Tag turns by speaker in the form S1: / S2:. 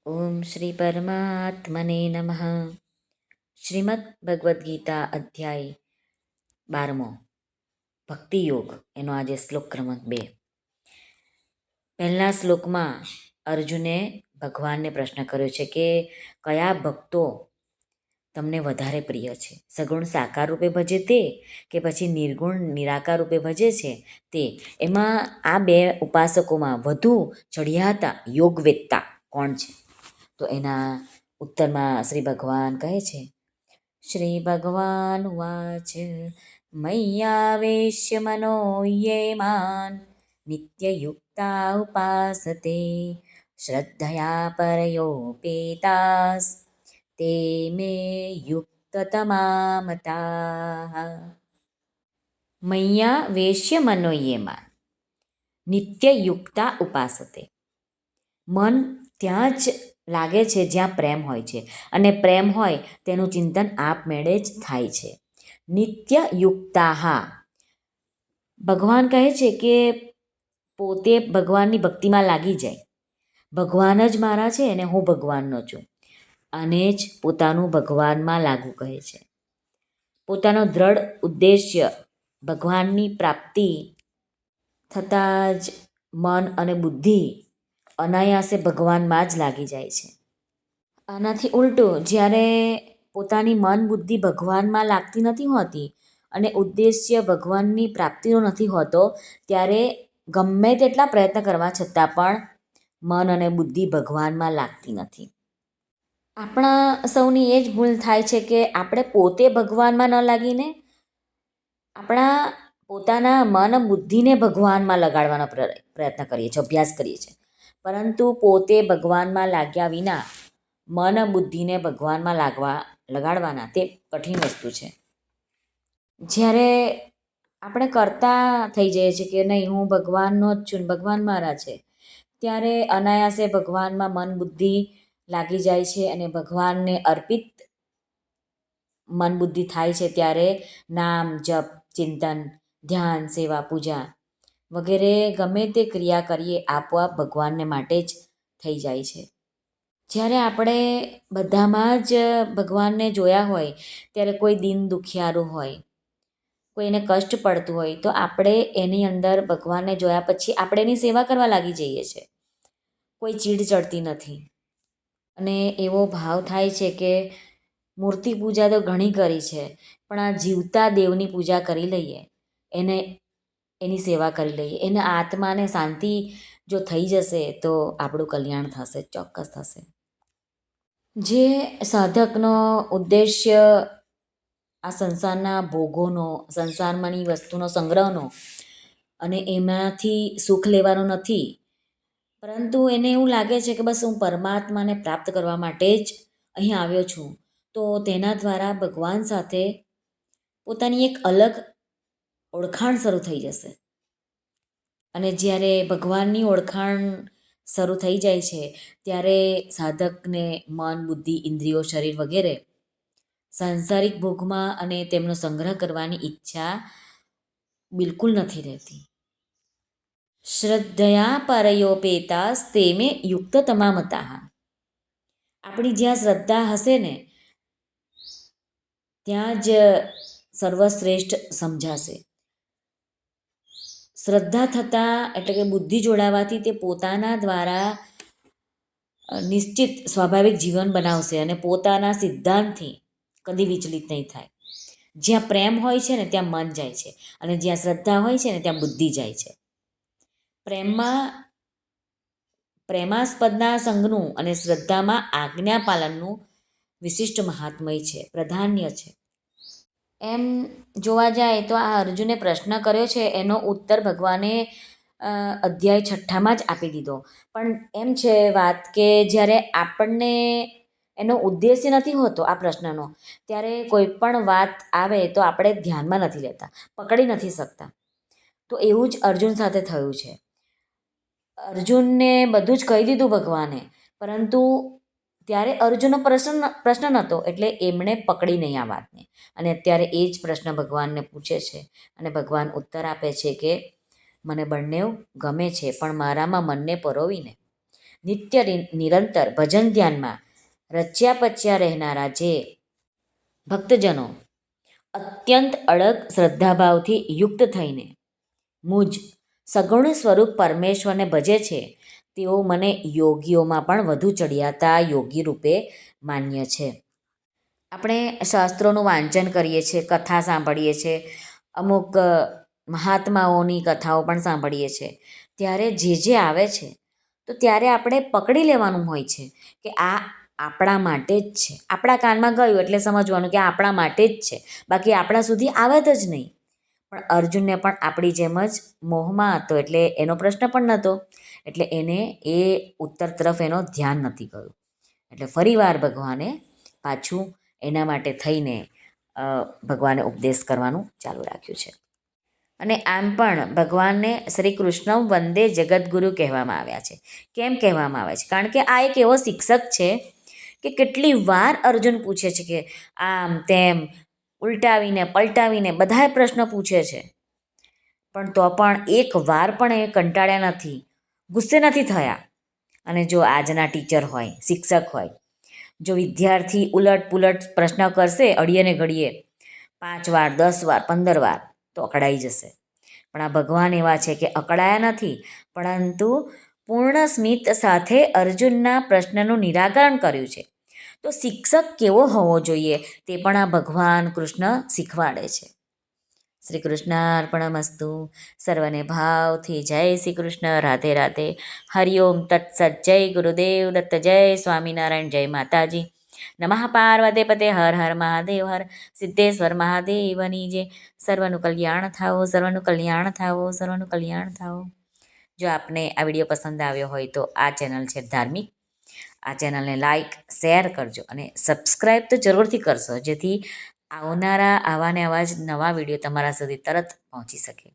S1: ઓમ શ્રી પરમાત્મને નમઃ. શ્રીમદ ભગવદ્ ગીતા અધ્યાય 12 ભક્તિ યોગ, એનો આજે શ્લોક ક્રમાંક 2. પહેલા શ્લોકમાં અર્જુને ભગવાનને પ્રશ્ન કર્યો છે કે કયા ભક્તો તમને વધારે પ્રિય છે, સગુણ સાકાર રૂપે ભજે તે કે પછી નિર્ગુણ નિરાકાર રૂપે ભજે છે તે. એમાં આ બે ઉપાસકોમાં વધુ ચઢિયાતા યોગવેત્તા કોણ છે? તો એના ઉત્તરમાં શ્રી ભગવાન કહે છે, શ્રી ભગવાન વાચ મય્યાવેશ્ય મનો યે માન નિત્યયુક્તા ઉપાસતે શ્રદ્ધયા પરયોપેતાસ તે મે યુક્તતમા મતાઃ. મય્યા વેશ્ય મનો યે માન નિત્યયુક્તા ઉપાસતે. મન ત્યાં જ લાગે છે જ્યાં પ્રેમ હોય છે, અને પ્રેમ હોય તેનું ચિંતન આપમેળે જ થાય છે. નિત્ય યુક્તાહા, ભગવાન કહે છે કે પોતે ભગવાનની ભક્તિમાં લાગી જાય. ભગવાન જ મારા છે અને હું ભગવાનનો છું, અને જ પોતાનું ભગવાનમાં લાગવું કહે છે. પોતાનો દ્રઢ ઉદ્દેશ્ય ભગવાનની પ્રાપ્તિ થતાં જ મન અને બુદ્ધિ અનાયાસે ભગવાનમાં જ લાગી જાય છે. આનાથી ઉલટું, જ્યારે પોતાની મન બુદ્ધિ ભગવાનમાં લાગતી નથી હોતી અને ઉદ્દેશ્ય ભગવાનની પ્રાપ્તિનો નથી હોતો, ત્યારે ગમે તેટલા પ્રયત્ન કરવા છતાં પણ મન અને બુદ્ધિ ભગવાનમાં લાગતી નથી. આપણા સૌની એ જ ભૂલ થાય છે કે આપણે પોતે ભગવાનમાં ન લાગીને આપણા પોતાના મન બુદ્ધિને ભગવાનમાં લગાડવાનો પ્રયત્ન કરીએ છીએ, અભ્યાસ કરીએ છીએ. પરંતુ પોતે ભગવાનમાં લાગ્યા વિના મન બુદ્ધિને ભગવાનમાં લગાડવાના તે કઠિન વસ્તુ છે. જ્યારે આપણે કરતા થઈ જઈએ છીએ કે નહીં, હું ભગવાનનો જ છું, ભગવાન મારા છે, ત્યારે અનાયાસે ભગવાનમાં મન બુદ્ધિ લાગી જાય છે અને ભગવાનને અર્પિત મન બુદ્ધિ થાય છે. ત્યારે નામ જપ, ચિંતન, ધ્યાન, સેવા, પૂજા વગેરે ગમે તે ક્રિયા કરીએ આપોઆપ ભગવાનને માટે જ થઈ જાય છે. જ્યારે આપણે બધામાં જ ભગવાનને જોયા હોય, ત્યારે કોઈ દિન દુખિયારું હોય, કોઈને કષ્ટ પડતું હોય, તો આપણે એની અંદર ભગવાનને જોયા પછી આપણે એની સેવા કરવા લાગી જઈએ છીએ. કોઈ ચીડ ચડતી નથી અને એવો ભાવ થાય છે કે મૂર્તિ પૂજા તો ઘણી કરી છે, પણ આ જીવતા દેવની પૂજા કરી લઈએ, એની સેવા કરી લઈએ, એના આત્માને શાંતિ જો થઈ જશે તો આપણું કલ્યાણ થશે, ચોક્કસ થશે. જે સાધકનો ઉદ્દેશ્ય આ સંસારના ભોગોનો, સંસારમાંની વસ્તુનો સંગ્રહનો અને એમાંથી સુખ લેવાનો નથી, પરંતુ એને એવું લાગે છે કે બસ હું પરમાત્માને પ્રાપ્ત કરવા માટે જ અહીં આવ્યો છું, તો તેના દ્વારા ભગવાન સાથે પોતાની એક અલગ ઓળખાણ શરૂ થઈ જશે. અને જ્યારે ભગવાનની ઓળખાણ શરૂ થઈ જાય છે, ત્યારે સાધકને મન, બુદ્ધિ, ઇન્દ્રિયો, શરીર વગેરે સાંસારિક ભોગમાં અને તેમનો સંગ્રહ કરવાની ઈચ્છા બિલકુલ નથી રહેતી. શ્રદ્ધયા પરયોપેતાસ તે મે યુક્તતમા મતાઃ. આપણી જ્યાં શ્રદ્ધા હશે ને ત્યાં જ સર્વશ્રેષ્ઠ સમજાશે. શ્રદ્ધા થતાં એટલે કે બુદ્ધિ જોડાવાથી તે પોતાના દ્વારા નિશ્ચિત સ્વાભાવિક જીવન બનાવશે અને પોતાના સિદ્ધાંતથી કદી વિચલિત નહીં થાય. જ્યાં પ્રેમ હોય છે ને ત્યાં મન જાય છે, અને જ્યાં શ્રદ્ધા હોય છે ને ત્યાં બુદ્ધિ જાય છે. પ્રેમાસ્પદના સંગનું અને શ્રદ્ધામાં આજ્ઞા પાલનનું વિશિષ્ટ મહાત્મય છે, પ્રાધાન્ય છે. એમ જોવા જાય તો આ અર્જુને પ્રશ્ન કર્યો છે એનો ઉત્તર ભગવાને અધ્યાય 6માં જ આપી દીધો. પણ એમ છે વાત કે જ્યારે આપણને એનો ઉદ્દેશ્ય નથી હોતો આ પ્રશ્નનો, ત્યારે કોઈ પણ વાત આવે તો આપણે ધ્યાનમાં નથી લેતા, પકડી નથી શકતા. તો એવું જ અર્જુન સાથે થયું છે. અર્જુનને બધું જ કહી દીધું ભગવાને, પરંતુ ત્યારે અર્જુનનો પ્રશ્ન નહોતો, એટલે એમણે પકડી નહીં આ વાતને. અને અત્યારે એ જ પ્રશ્ન ભગવાનને પૂછે છે અને ભગવાન ઉત્તર આપે છે કે મને બંને ગમે છે, પણ મારામાં મનને પરોવીને નિરંતર ભજન ધ્યાનમાં રચ્યા પચ્યા રહેનારા જે ભક્તજનો અત્યંત અડગ શ્રદ્ધાભાવથી યુક્ત થઈને મુજ સગુણ સ્વરૂપ પરમેશ્વરને ભજે છે તેઓ મને યોગીઓમાં પણ વધુ ચડિયાતા યોગી રૂપે માન્ય છે. આપણે શાસ્ત્રોનું વાંચન કરીએ છીએ, કથા સાંભળીએ છીએ, અમુક મહાત્માઓની કથાઓ પણ સાંભળીએ છીએ. ત્યારે જે આવે છે તો ત્યારે આપણે પકડી લેવાનું હોય છે કે આ આપણા માટે જ છે. આપણા કાનમાં ગયું એટલે સમજવાનું કે આ આપણા માટે જ છે, બાકી આપણા સુધી આવે જ નહીં. પણ અર્જુનને પણ આપણી જેમ જ મોહમાં હતો એટલે એનો પ્રશ્ન પણ નહોતો, એટલે એને એ ઉત્તર તરફ એનો ધ્યાન નથી ગયું. એટલે ફરીવાર ભગવાને પાછું એના માટે થઈને ભગવાને ઉપદેશ કરવાનું ચાલુ રાખ્યું છે. અને આમ પણ ભગવાનને શ્રી કૃષ્ણ વંદે જગદગુરુ કહેવામાં આવ્યા છે. કેમ કહેવામાં આવે છે? કારણ કે આ એક એવો શિક્ષક છે કે કેટલી વાર અર્જુન પૂછે છે કે આમ તેમ ઉલટાવીને પલટાવીને બધાએ પ્રશ્ન પૂછે છે, પણ તો પણ એક વાર પણ એ કંટાળ્યા નથી, ગુસ્સે નથી થયા. અને જો આજના ટીચર હોય, શિક્ષક હોય, જો વિદ્યાર્થી ઉલટ પુલટ પ્રશ્ન કરશે અડીએ ને ઘડીએ 5 વાર 10 વાર 15 વાર તો અકળાઈ જશે. પણ આ ભગવાન એવા છે કે અકળાયા નથી, પરંતુ પૂર્ણ સ્મિત સાથે અર્જુનના પ્રશ્નનું નિરાકરણ કર્યું છે. તો શિક્ષક કેવો હોવો જોઈએ તે પણ આ ભગવાન કૃષ્ણ શીખવાડે છે. શ્રી કૃષ્ણાર્પણમસ્તુ. સર્વને ભાવથી જય શ્રી કૃષ્ણ. રાધે રાધે. હરિઓમ તત્સત. જય ગુરુદેવ દત્ત. જય સ્વામિનારાયણ. જય માતાજી. નમઃ પાર્વતે પતે. હર હર મહાદેવ. હર સિદ્ધેશ્વર મહાદેવની જય. સર્વનું કલ્યાણ થાવો, સર્વનું કલ્યાણ થાવો, સર્વનું કલ્યાણ થાવો. જો આપને આ વિડીયો પસંદ આવ્યો હોય તો આ ચેનલ છે ધાર્મિક, આ ચેનલને લાઈક શેર કરજો અને સબસ્ક્રાઈબ તો જરૂરથી કરશો, જેથી આવનારા આવા ને આવા જ નવા વિડીયો તમારા સુધી તરત પહોંચી શકે.